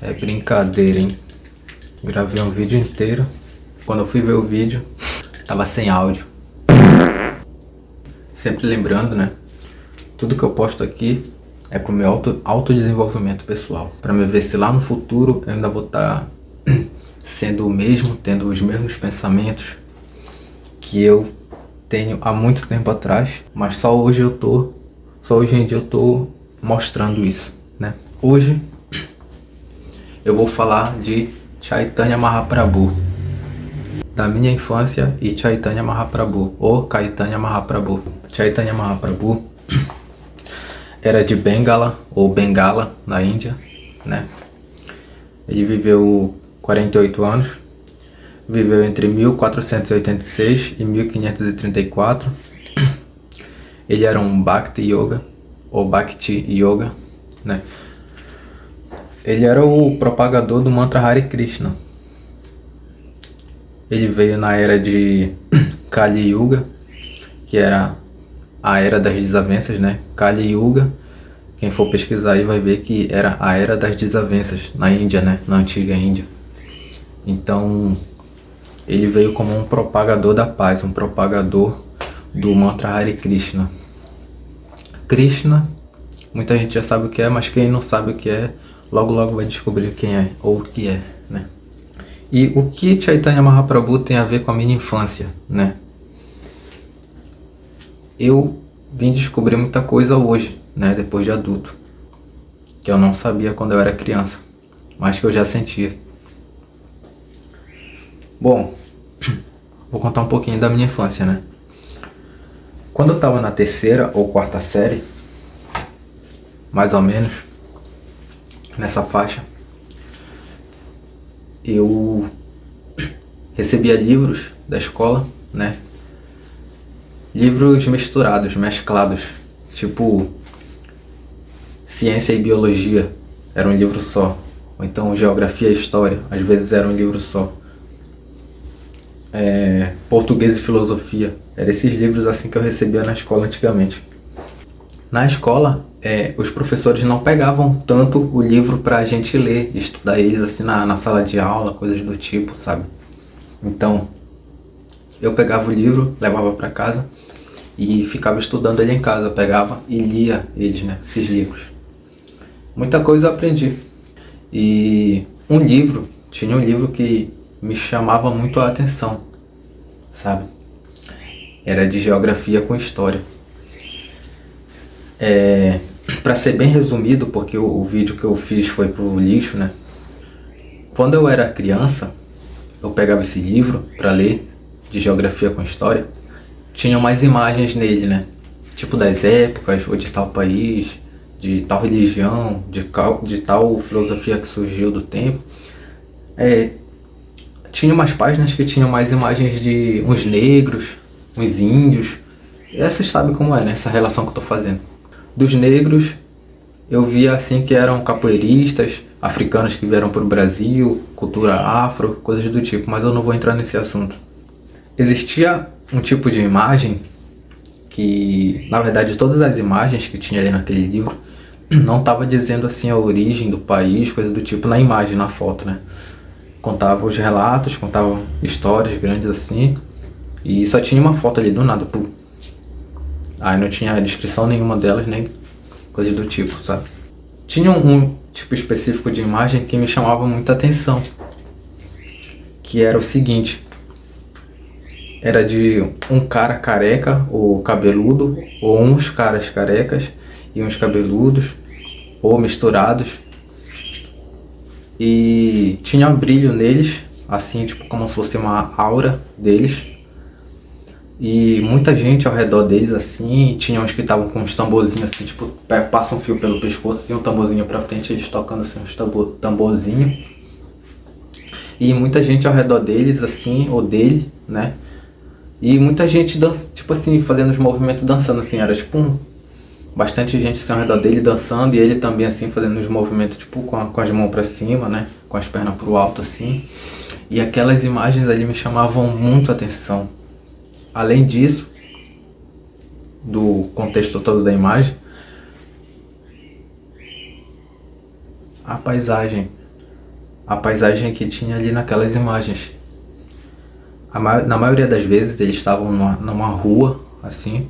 É brincadeira, hein? Gravei um vídeo inteiro. Quando eu fui ver o vídeo, tava sem áudio. Sempre lembrando, né? Tudo que eu posto aqui é pro meu autodesenvolvimento pessoal. Pra me ver se lá no futuro eu ainda vou estar sendo o mesmo, tendo os mesmos pensamentos que eu tenho há muito tempo atrás. Mas só hoje em dia eu tô mostrando isso, né? Hoje eu vou falar de Chaitanya Mahaprabhu, da minha infância, e Chaitanya Mahaprabhu, ou Caitanya Mahaprabhu. Chaitanya Mahaprabhu era de Bengala, ou Bengala, na Índia, né? Ele viveu 48 anos, viveu entre 1486 e 1534. Ele era um Bhakti Yoga, ou Bhakti Yoga, né? Ele era o propagador do mantra Hare Krishna. Ele veio na era de Kali Yuga, que era a era das desavenças, né? Kali Yuga, quem for pesquisar aí vai ver que era a era das desavenças na Índia, né? Na antiga Índia. Então, ele veio como um propagador da paz, um propagador do mantra Hare Krishna. Krishna, muita gente já sabe o que é, mas quem não sabe o que é, logo logo vai descobrir quem é ou o que é, né? E o que Chaitanya Mahaprabhu tem a ver com a minha infância, né? Eu vim descobrir muita coisa hoje, né? Depois de adulto, que eu não sabia quando eu era criança, mas que eu já sentia. Bom, vou contar um pouquinho da minha infância, né? Quando eu estava na terceira ou quarta série, mais ou menos, nessa faixa, eu recebia livros da escola, né? Livros misturados, mesclados, tipo ciência e biologia, era um livro só. Ou então geografia e história, às vezes era um livro só. Português e filosofia, eram esses livros assim que eu recebia na escola antigamente. Na escola, os professores não pegavam tanto o livro pra gente ler, estudar eles assim na sala de aula, coisas do tipo, sabe? Então, eu pegava o livro, levava pra casa e ficava estudando ele em casa, pegava e lia eles, né? Esses livros. Muita coisa eu aprendi. E tinha um livro que me chamava muito a atenção, sabe? Era de geografia com história. Para ser bem resumido, porque o vídeo que eu fiz foi pro lixo, né? Quando eu era criança, eu pegava esse livro para ler, de geografia com história, tinha mais imagens nele, né? Tipo das épocas, ou de tal país, de tal religião, de tal filosofia que surgiu do tempo. Tinha umas páginas que tinham mais imagens de uns negros, uns índios. E vocês sabem como é, né? Essa relação que eu tô fazendo. Dos negros, eu via assim que eram capoeiristas, africanos que vieram para o Brasil, cultura afro, coisas do tipo, mas eu não vou entrar nesse assunto. Existia um tipo de imagem que, na verdade, todas as imagens que tinha ali naquele livro não estava dizendo assim a origem do país, coisas do tipo, na imagem, na foto, né? Contava os relatos, contava histórias grandes assim, e só tinha uma foto ali do nada, pô. Aí não tinha descrição nenhuma delas, nem coisa do tipo, sabe? Tinha um tipo específico de imagem que me chamava muita atenção, que era o seguinte: era de um cara careca ou cabeludo, ou uns caras carecas e uns cabeludos, ou misturados, e tinha brilho neles, assim, tipo como se fosse uma aura deles. E muita gente ao redor deles, assim, tinha uns que estavam com uns tamborzinhos, assim, tipo, passa um fio pelo pescoço e um tamborzinho pra frente, eles tocando assim, uns tamborzinho. E muita gente ao redor deles, assim, ou dele, né? E muita gente, tipo assim, fazendo os movimentos, dançando, assim, era tipo bastante gente assim, ao redor dele dançando, e ele também, assim, fazendo os movimentos, tipo, com as mãos pra cima, né? Com as pernas pro alto, assim. E aquelas imagens ali me chamavam muito a atenção. Além disso, do contexto todo da imagem, a paisagem. a paisagem que tinha ali naquelas imagens. Na maioria das vezes eles estavam numa rua, assim.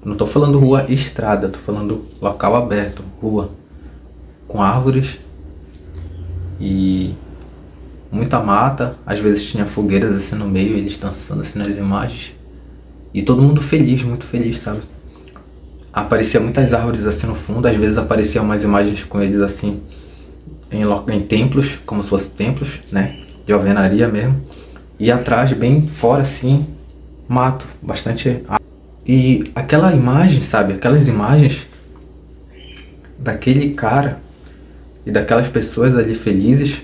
Não tô falando rua estrada, tô falando local aberto, rua, com árvores e muita mata. Às vezes tinha fogueiras assim no meio, eles dançando assim nas imagens. E todo mundo feliz, muito feliz, sabe? Aparecia muitas árvores assim no fundo, às vezes apareciam umas imagens com eles assim em templos, como se fossem templos, né? De alvenaria mesmo. E atrás, bem fora assim, mato, bastante. E aquela imagem, sabe? Aquelas imagens daquele cara e daquelas pessoas ali felizes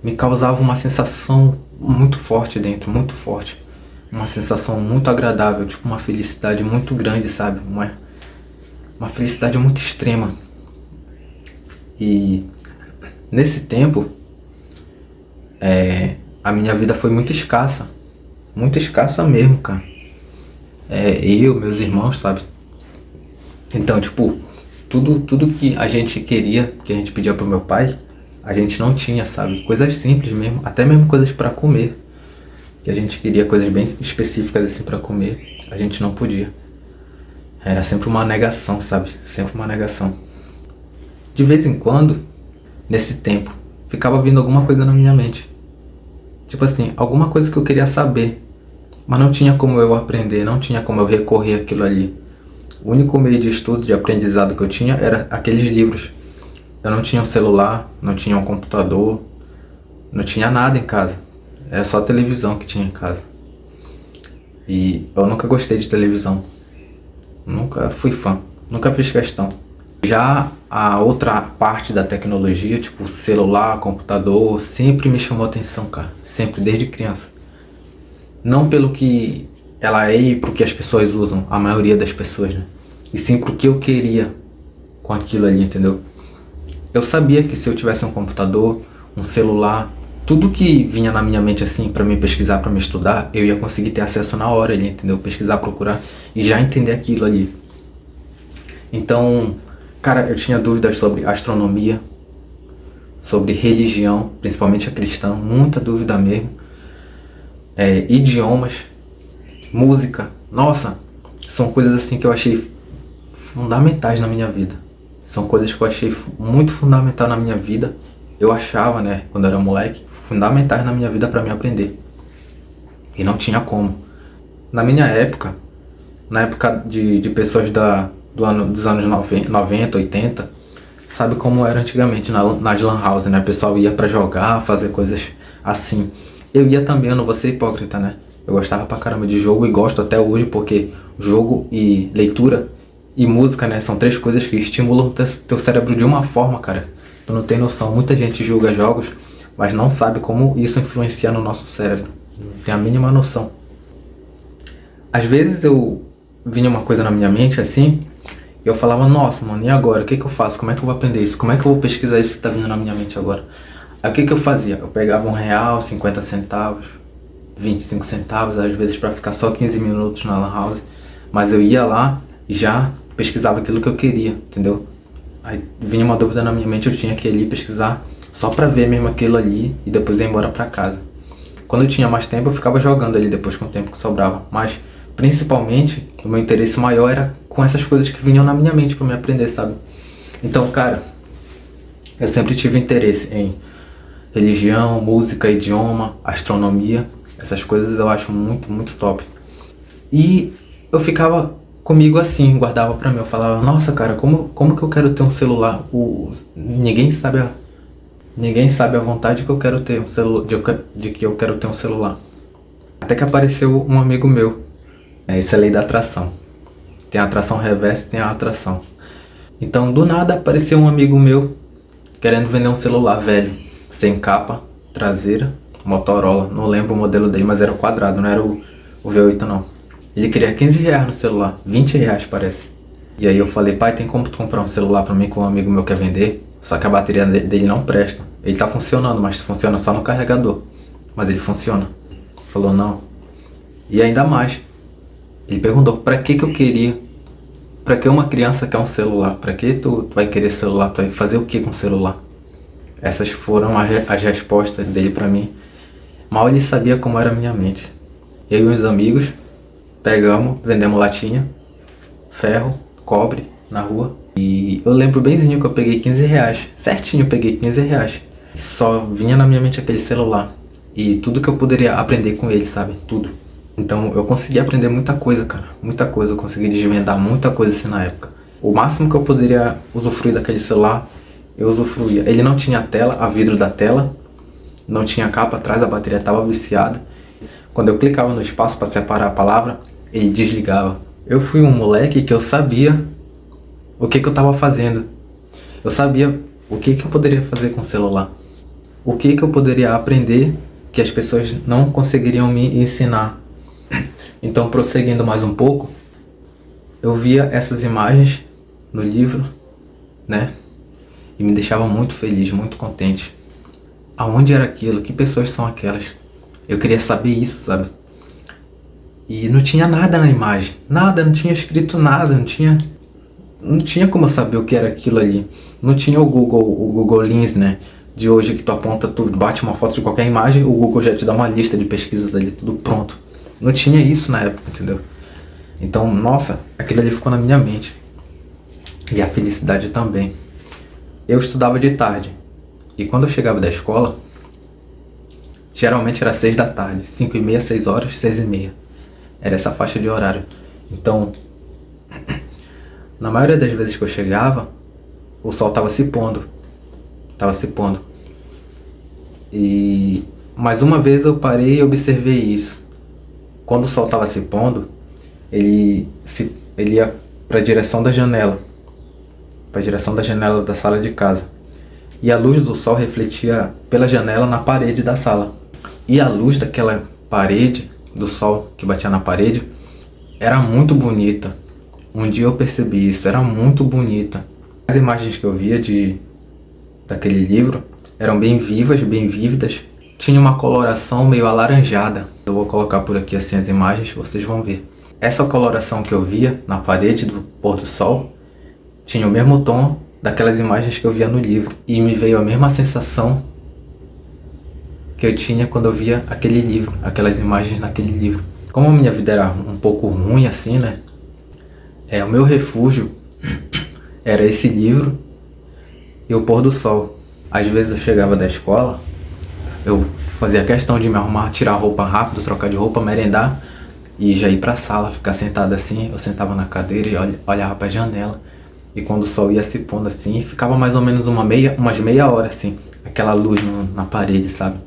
me causavam uma sensação muito forte dentro, muito forte. Uma sensação muito agradável, tipo uma felicidade muito grande, sabe? Uma felicidade muito extrema. E nesse tempo, a minha vida foi muito escassa mesmo, cara. Meus irmãos, sabe? Então, tipo, tudo que a gente queria, que a gente pedia pro meu pai, a gente não tinha, sabe? Coisas simples mesmo, até mesmo coisas pra comer. Que a gente queria coisas bem específicas assim pra comer, a gente não podia. Era sempre uma negação, sabe? Sempre uma negação. De vez em quando, nesse tempo, ficava vindo alguma coisa na minha mente. Tipo assim, alguma coisa que eu queria saber, mas não tinha como eu aprender, não tinha como eu recorrer àquilo ali. O único meio de estudo, de aprendizado que eu tinha era aqueles livros. Eu não tinha um celular, não tinha um computador, não tinha nada em casa. Era só a televisão que tinha em casa. E eu nunca gostei de televisão. Nunca fui fã, nunca fiz questão. Já a outra parte da tecnologia, tipo celular, computador, sempre me chamou atenção, cara. Sempre, desde criança. Não pelo que ela é e pro que as pessoas usam, a maioria das pessoas, né? E sim pro que eu queria com aquilo ali, entendeu? Eu sabia que se eu tivesse um computador, um celular, tudo que vinha na minha mente assim pra me pesquisar, pra me estudar, eu ia conseguir ter acesso na hora ali, entendeu? Pesquisar, procurar e já entender aquilo ali. Então, cara, eu tinha dúvidas sobre astronomia, sobre religião, principalmente a cristã, muita dúvida mesmo. Idiomas, música, nossa, são coisas assim que eu achei fundamentais na minha vida. São coisas que eu achei muito fundamental na minha vida. Eu achava, né, quando eu era moleque, fundamentais na minha vida para me aprender. E não tinha como. Na minha época, na época de pessoas dos anos 90, 80, sabe como era antigamente nas lan house, né? O pessoal ia pra jogar, fazer coisas assim. Eu ia também, eu não vou ser hipócrita, né? Eu gostava pra caramba de jogo e gosto até hoje porque jogo e leitura e música, né? São três coisas que estimulam teu cérebro de uma forma, cara. Tu não tem noção. Muita gente julga jogos, mas não sabe como isso influencia no nosso cérebro. Não tem a mínima noção. Às vezes eu vinha uma coisa na minha mente assim, e eu falava, nossa, mano, e agora? O que eu faço? Como é que eu vou aprender isso? Como é que eu vou pesquisar isso que tá vindo na minha mente agora? Aí o que eu fazia? Eu pegava R$1, 50 centavos, 25 centavos, às vezes pra ficar só 15 minutos na lan house. Mas eu ia lá e já pesquisava aquilo que eu queria, entendeu? Aí vinha uma dúvida na minha mente, eu tinha que ir ali pesquisar só pra ver mesmo aquilo ali e depois ir embora pra casa. Quando eu tinha mais tempo, eu ficava jogando ali depois com o tempo que sobrava. Mas, principalmente, o meu interesse maior era com essas coisas que vinham na minha mente pra me aprender, sabe? Então, cara, eu sempre tive interesse em religião, música, idioma, astronomia. Essas coisas eu acho muito, muito top. E eu ficava comigo assim, guardava pra mim. Eu falava, nossa, cara, como que eu quero ter um celular? Ninguém sabe a vontade que eu quero ter um celular, de que eu quero ter um celular. Até que apareceu um amigo meu. Isso é lei da atração. Tem a atração reversa e tem a atração. Então, do nada, apareceu um amigo meu querendo vender um celular velho, sem capa, traseira, Motorola. Não lembro o modelo dele, mas era o quadrado, não era o V8 não. Ele queria R$15 no celular, R$20 parece. E aí eu falei, pai, tem como tu comprar um celular pra mim que um amigo meu quer vender? Só que a bateria dele não presta. Ele tá funcionando, mas funciona só no carregador. Mas ele funciona. Falou, não. E ainda mais. Ele perguntou pra que eu queria. Pra que uma criança quer um celular? Pra que tu vai querer celular? Tu vai fazer o que com celular? Essas foram as respostas dele pra mim. Mal ele sabia como era a minha mente. Eu e uns amigos pegamos, vendemos latinha, ferro, cobre na rua. E eu lembro benzinho que eu peguei 15 reais. Certinho eu peguei 15 reais. Só vinha na minha mente aquele celular. E tudo que eu poderia aprender com ele, sabe? Tudo. Então eu consegui aprender muita coisa, cara. Muita coisa. Eu consegui desvendar muita coisa assim na época. O máximo que eu poderia usufruir daquele celular, eu usufruía. Ele não tinha tela, a vidro da tela. Não tinha capa atrás, a bateria estava viciada. Quando eu clicava no espaço para separar a palavra, ele desligava. Eu fui um moleque que eu sabia o que eu estava fazendo. Eu sabia o que eu poderia fazer com o celular. O que eu poderia aprender que as pessoas não conseguiriam me ensinar. Então, prosseguindo mais um pouco, eu via essas imagens no livro, né? E me deixava muito feliz, muito contente. Aonde era aquilo? Que pessoas são aquelas? Eu queria saber isso, sabe? E não tinha nada na imagem. Nada, não tinha escrito nada, não tinha como eu saber o que era aquilo ali. Não tinha o Google Lens, né? De hoje que tu aponta, tu bate uma foto de qualquer imagem, o Google já te dá uma lista de pesquisas ali, tudo pronto. Não tinha isso na época, entendeu? Então, nossa, aquilo ali ficou na minha mente. E a felicidade também. Eu estudava de tarde. E quando eu chegava da escola, geralmente era 6 da tarde. 5h30, 6 horas, 6h30. Era essa faixa de horário. Então, na maioria das vezes que eu chegava, o sol estava se pondo. E mais uma vez eu parei e observei isso. Quando o sol estava se pondo, ele ia para a direção da janela. Para a direção da janela da sala de casa. E a luz do sol refletia pela janela na parede da sala. E a luz daquela parede, do sol que batia na parede, era muito bonita. Um dia eu percebi isso, era muito bonita. As imagens que eu via daquele livro eram bem vivas, bem vívidas. Tinha uma coloração meio alaranjada. Eu vou colocar por aqui assim as imagens, vocês vão ver. Essa coloração que eu via na parede do pôr do sol tinha o mesmo tom daquelas imagens que eu via no livro. E me veio a mesma sensação que eu tinha quando eu via aquele livro, aquelas imagens naquele livro. Como a minha vida era um pouco ruim assim, né? O meu refúgio era esse livro e o pôr do sol. Às vezes eu chegava da escola, eu fazia questão de me arrumar, tirar a roupa rápido, trocar de roupa, merendar e já ir pra sala, ficar sentado assim. Eu sentava na cadeira e olhava pra janela. E quando o sol ia se pondo assim, ficava mais ou menos umas meia hora assim, aquela luz na parede, sabe?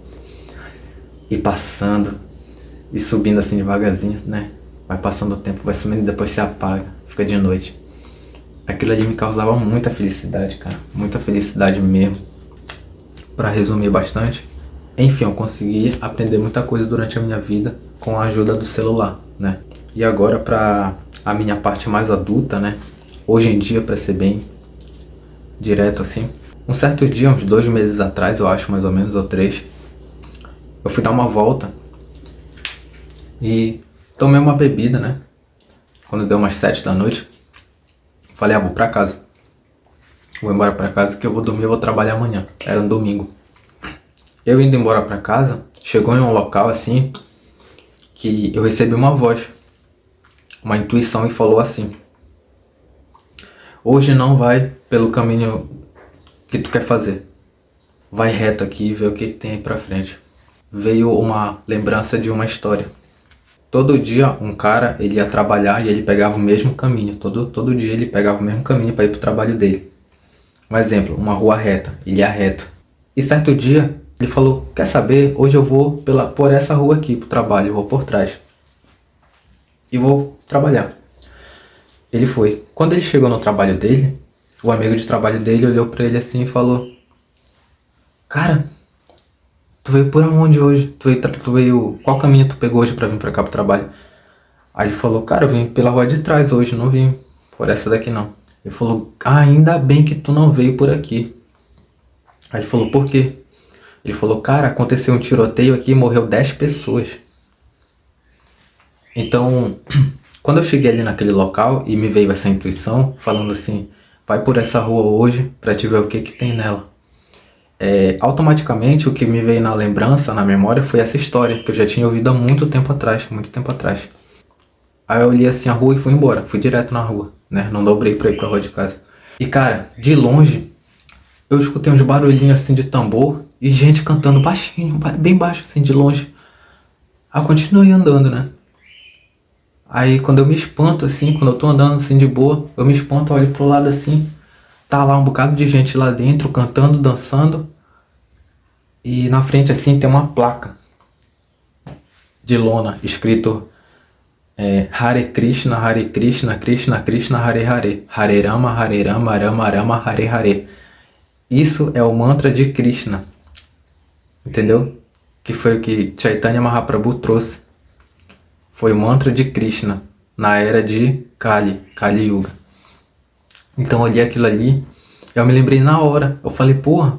E passando, e subindo assim devagarzinho, né? Vai passando o tempo, vai sumindo e depois se apaga, fica de noite. Aquilo ali me causava muita felicidade, cara. Muita felicidade mesmo. Pra resumir bastante, enfim, eu consegui aprender muita coisa durante a minha vida com a ajuda do celular, né? E agora pra a minha parte mais adulta, né? Hoje em dia, pra ser bem direto assim, um certo dia, uns 2 meses atrás, eu acho, mais ou menos, ou 3, eu fui dar uma volta e tomei uma bebida, né? Quando deu umas 7 da noite, falei, vou pra casa. Vou embora pra casa que eu vou dormir, eu vou trabalhar amanhã. Era um domingo. Eu indo embora pra casa, chegou em um local assim, que eu recebi uma voz, uma intuição e falou assim: hoje não vai pelo caminho que tu quer fazer. Vai reto aqui e vê o que tem aí pra frente. Veio uma lembrança de uma história. Todo dia um cara, ele ia trabalhar e ele pegava o mesmo caminho. Todo dia ele pegava o mesmo caminho para ir pro trabalho dele. Um exemplo, uma rua reta, ele ia reto. E certo dia ele falou, quer saber, hoje eu vou por essa rua aqui pro trabalho, eu vou por trás. E vou trabalhar. Ele foi. Quando ele chegou no trabalho dele, o amigo de trabalho dele olhou pra ele assim e falou: cara, tu veio por onde hoje? Qual caminho tu pegou hoje pra vir pra cá pro trabalho? Aí ele falou, cara, eu vim pela rua de trás hoje, não vim por essa daqui não. Ele falou, ainda bem que tu não veio por aqui. Aí ele falou, por quê? Ele falou, cara, aconteceu um tiroteio aqui e morreu 10 pessoas. Então, quando eu cheguei ali naquele local e me veio essa intuição, falando assim, vai por essa rua hoje pra te ver o que tem nela. Automaticamente o que me veio na lembrança, na memória, foi essa história, que eu já tinha ouvido há muito tempo atrás, muito tempo atrás. Aí eu olhei assim a rua e fui embora, fui direto na rua, né? Não dobrei pra ir pra rua de casa. E cara, de longe, eu escutei uns barulhinhos assim de tambor e gente cantando baixinho, bem baixo assim, de longe. Aí eu continuei andando, né? Aí quando eu me espanto assim, quando eu tô andando assim de boa, eu me espanto, olho pro lado assim, tá lá um bocado de gente lá dentro, cantando, dançando. E na frente assim tem uma placa de lona escrito Hare Krishna, Hare Krishna, Krishna Krishna, Hare Hare, Hare Rama, Rama Rama, Hare Hare. Isso é o mantra de Krishna, entendeu? Que foi o que Chaitanya Mahaprabhu trouxe. Foi o mantra de Krishna na era de Kali Yuga. Então eu olhei aquilo ali, eu me lembrei na hora. Eu falei, porra,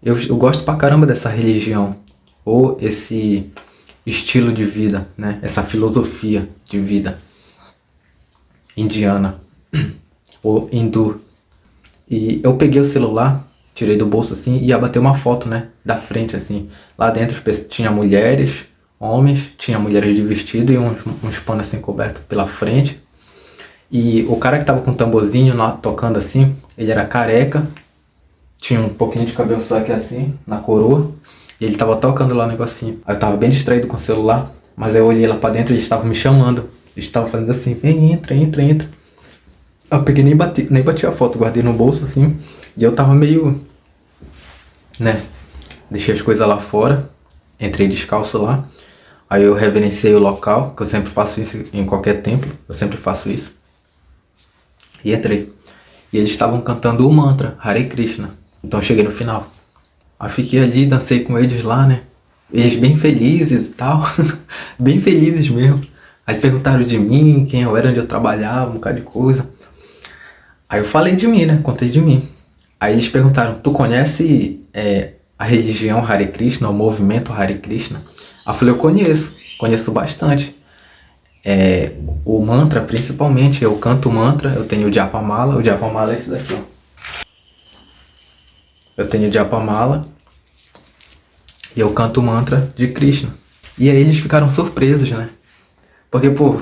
eu gosto pra caramba dessa religião, ou esse estilo de vida, né? Essa filosofia de vida indiana ou hindu. E eu peguei o celular, tirei do bolso assim e ia bater uma foto, né? Da frente assim. Lá dentro tinha mulheres, homens, tinha mulheres de vestido e uns panos assim cobertos pela frente. E o cara que tava com o tamborzinho lá, tocando assim, ele era careca, tinha um pouquinho de cabelo só aqui assim, na coroa. E ele tava tocando lá o negocinho. Aí eu tava bem distraído com o celular, mas aí eu olhei lá pra dentro e eles estavam me chamando. Eles estavam fazendo assim, vem, entra, entra, entra. Eu peguei nem bati a foto, guardei no bolso assim. E eu tava meio, né, deixei as coisas lá fora, entrei descalço lá. Aí eu reverenciei o local, que eu sempre faço isso em qualquer templo, eu sempre faço isso. E entrei. E eles estavam cantando o mantra, Hare Krishna. Então eu cheguei no final. Aí fiquei ali, dancei com eles lá, né? Eles bem felizes e tal. Bem felizes mesmo. Aí perguntaram de mim, quem eu era, onde eu trabalhava, um bocado de coisa. Aí eu falei de mim, né? Contei de mim. Aí eles perguntaram, tu conhece a religião Hare Krishna, o movimento Hare Krishna? Aí eu falei, eu conheço bastante. O mantra, principalmente, eu canto mantra, eu tenho o Japamala é esse daqui, ó. Eu tenho o Japamala e eu canto o mantra de Krishna. E aí eles ficaram surpresos, né? Porque, pô,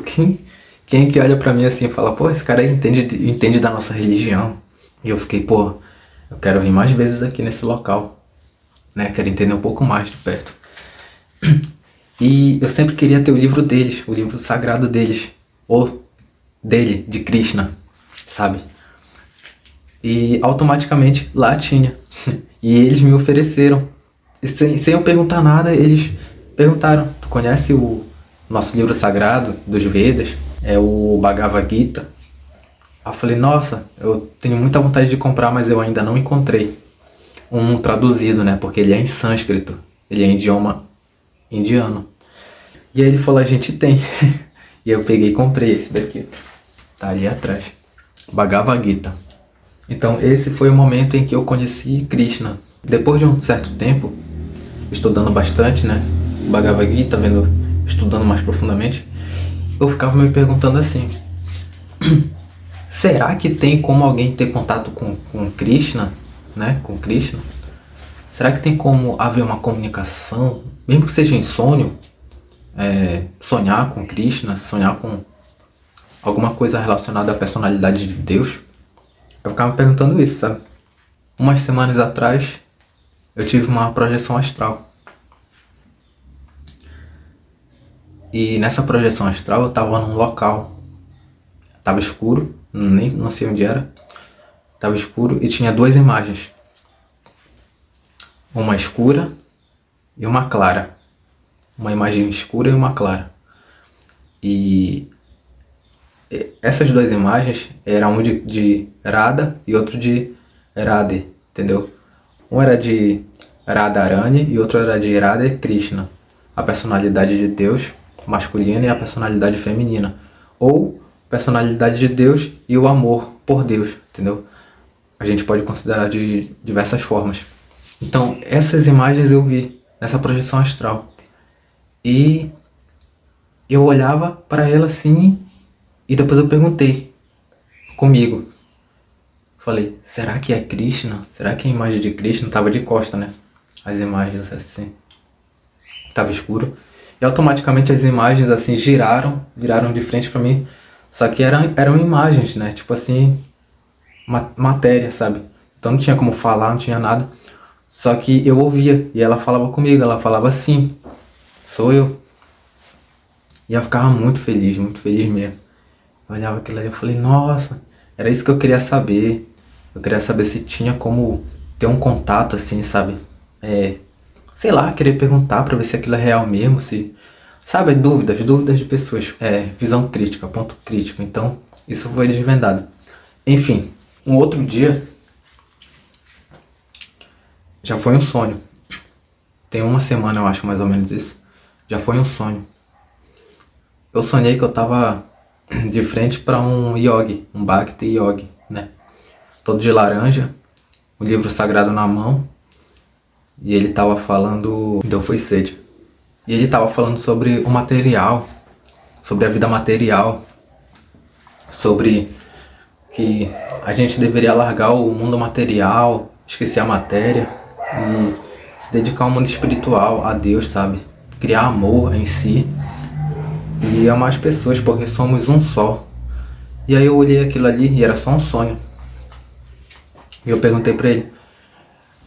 quem que olha pra mim assim e fala, pô, esse cara aí entende da nossa religião. E eu fiquei, pô, eu quero vir mais vezes aqui nesse local, né? Quero entender um pouco mais de perto. E eu sempre queria ter o livro deles, o livro sagrado deles, ou dele, de Krishna, sabe? E automaticamente lá tinha. E eles me ofereceram. E sem eu perguntar nada, eles perguntaram, tu conhece o nosso livro sagrado dos Vedas? É o Bhagavad Gita. Aí eu falei, nossa, eu tenho muita vontade de comprar, mas eu ainda não encontrei um traduzido, né? Porque ele é em sânscrito, ele é em idioma indiano. E aí ele falou, a gente tem. E eu peguei e comprei esse daqui. Tá ali atrás. Bhagavad Gita. Então esse foi o momento em que eu conheci Krishna. Depois de um certo tempo, estudando bastante, né? Bhagavad Gita, estudando mais profundamente, eu ficava me perguntando assim, será que tem como alguém ter contato com Krishna, né? Com Krishna? Será que tem como haver uma comunicação, mesmo que seja em sonho, sonhar com Krishna, sonhar com alguma coisa relacionada à personalidade de Deus? Eu ficava me perguntando isso, sabe? Umas semanas atrás, eu tive uma projeção astral. E nessa projeção astral eu tava num local. Tava escuro, não sei onde era. Tava escuro e tinha duas imagens. Uma escura e uma clara. Uma imagem escura e uma clara. E essas duas imagens eram um de Radha e outro de Radhe, entendeu? Um era de Radharani e outro era de Radha Krishna. A personalidade de Deus masculina e a personalidade feminina. Ou personalidade de Deus e o amor por Deus, entendeu? A gente pode considerar de diversas formas. Então, essas imagens eu vi nessa projeção astral. E eu olhava para ela assim e depois eu perguntei comigo. Falei, será que é Krishna? Será que é a imagem de Krishna? Tava de costa, né? As imagens assim. Tava escuro. E automaticamente as imagens assim viraram de frente pra mim. Só que eram imagens, né? Tipo assim, matéria, sabe? Então não tinha como falar, não tinha nada. Só que eu ouvia e ela falava comigo, ela falava assim, sou eu. E eu ficava muito feliz mesmo. Eu olhava aquilo ali e falei, nossa, era isso que eu queria saber. Eu queria saber se tinha como ter um contato assim, sabe? Sei lá, querer perguntar pra ver se aquilo é real mesmo, se... Sabe, dúvidas de pessoas. Visão crítica, ponto crítico. Então, isso foi desvendado. Enfim, um outro dia, já foi um sonho. Tem uma semana, eu acho, mais ou menos isso. Já foi um sonho. Eu sonhei que eu tava de frente pra um yogi, um Bhakti yogi, né? Todo de laranja, o livro sagrado na mão. E ele tava falando... Deu foi sede. E ele tava falando sobre o material, sobre a vida material, sobre que a gente deveria largar o mundo material, esquecer a matéria e se dedicar ao mundo espiritual, a Deus, sabe? Criar amor em si e amar as pessoas, porque somos um só. E aí eu olhei aquilo ali e era só um sonho. E eu perguntei pra ele,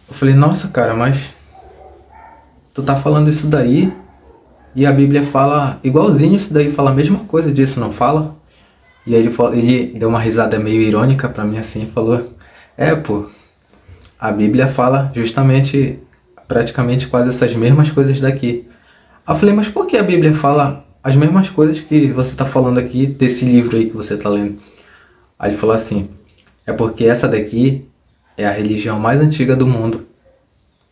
eu falei, nossa cara, mas tu tá falando isso daí e a Bíblia fala igualzinho isso daí, fala a mesma coisa disso, não fala? E aí ele deu uma risada meio irônica pra mim assim e falou, pô, a Bíblia fala justamente, praticamente quase essas mesmas coisas daqui. Aí eu falei, mas por que a Bíblia fala as mesmas coisas que você está falando aqui desse livro aí que você está lendo? Aí ele falou assim, é porque essa daqui é a religião mais antiga do mundo.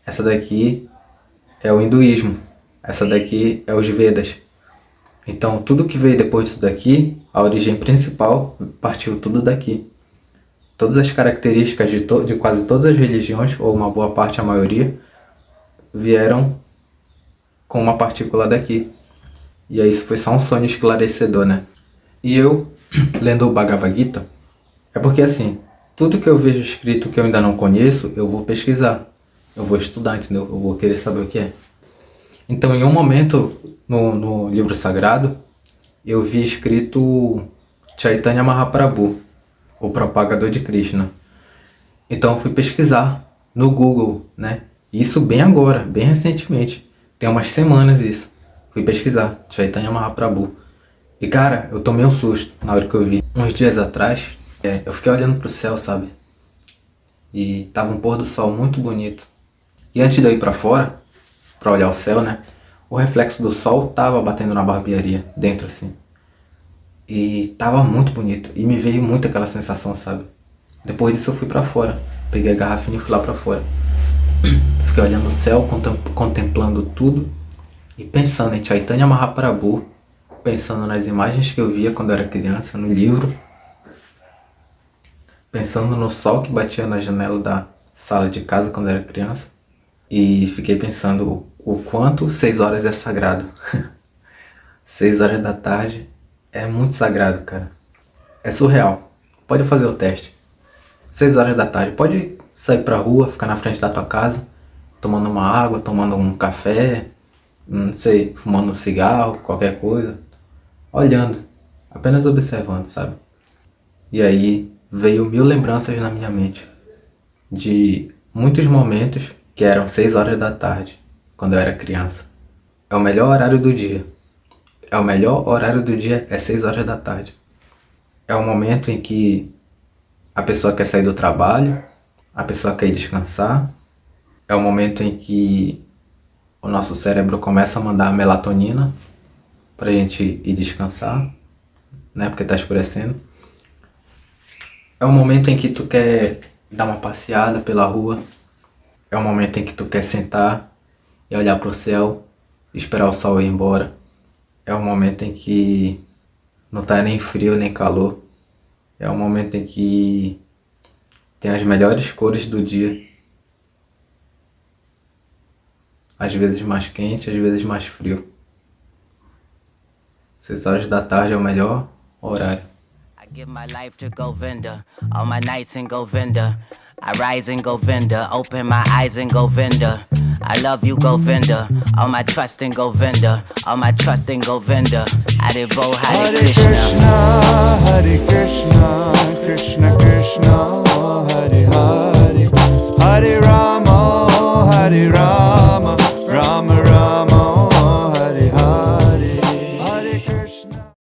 Essa daqui é o hinduísmo. Essa daqui é os Vedas. Então tudo que veio depois disso daqui, a origem principal, partiu tudo daqui. Todas as características de quase todas as religiões, ou uma boa parte, a maioria, vieram com uma partícula daqui. E aí isso foi só um sonho esclarecedor, né? E eu, lendo o Bhagavad Gita, é porque assim, tudo que eu vejo escrito que eu ainda não conheço, eu vou pesquisar. Eu vou estudar, entendeu? Eu vou querer saber o que é. Então, em um momento, no livro sagrado, eu vi escrito Chaitanya Mahaprabhu, o propagador de Krishna. Então eu fui pesquisar no Google, né? Isso bem agora, bem recentemente. Tem umas semanas isso. Fui pesquisar, Chaitanya Mahaprabhu. E cara, eu tomei um susto na hora que eu vi. Uns dias atrás, eu fiquei olhando pro céu, sabe? E tava um pôr do sol muito bonito. E antes de eu ir pra fora, pra olhar o céu, né? O reflexo do sol tava batendo na barbearia, dentro assim. E tava muito bonito. E me veio muito aquela sensação, sabe? Depois disso eu fui pra fora. Peguei a garrafinha e fui lá pra fora. Fiquei olhando o céu, contemplando tudo. E pensando em Chaitanya Mahaprabhu. Pensando nas imagens que eu via quando eu era criança, no livro. Pensando no sol que batia na janela da sala de casa quando eu era criança. E fiquei pensando o quanto 6 horas é sagrado. 6 horas da tarde é muito sagrado, cara. É surreal. Pode fazer o teste. 6 horas da tarde. Pode sair pra rua, ficar na frente da tua casa, tomando uma água, tomando um café, não sei, fumando um cigarro, qualquer coisa. Olhando. Apenas observando, sabe? E aí veio 1000 lembranças na minha mente. De muitos momentos que eram 6 horas da tarde, quando eu era criança. É o melhor horário do dia. É o melhor horário do dia, é 6 horas da tarde. É o momento em que a pessoa quer sair do trabalho, a pessoa quer ir descansar. É o momento em que o nosso cérebro começa a mandar melatonina pra gente ir descansar, né? Porque tá escurecendo. É o momento em que tu quer dar uma passeada pela rua. É o momento em que tu quer sentar e olhar pro céu, esperar o sol ir embora. É o momento em que não tá nem frio nem calor. É o momento em que tem as melhores cores do dia. Às vezes mais quente, às vezes mais frio. 6 horas da tarde é o melhor horário. Give my life to Govinda, all my nights in Govinda. I rise in Govinda, open my eyes in Govinda. I love you, Govinda, all my trust in Govinda, all my trust in Govinda. Haribo, Hare Krishna. Hare Krishna, Krishna Krishna, Hare Hare, Hare Rama, Hare Rama, Rama Rama.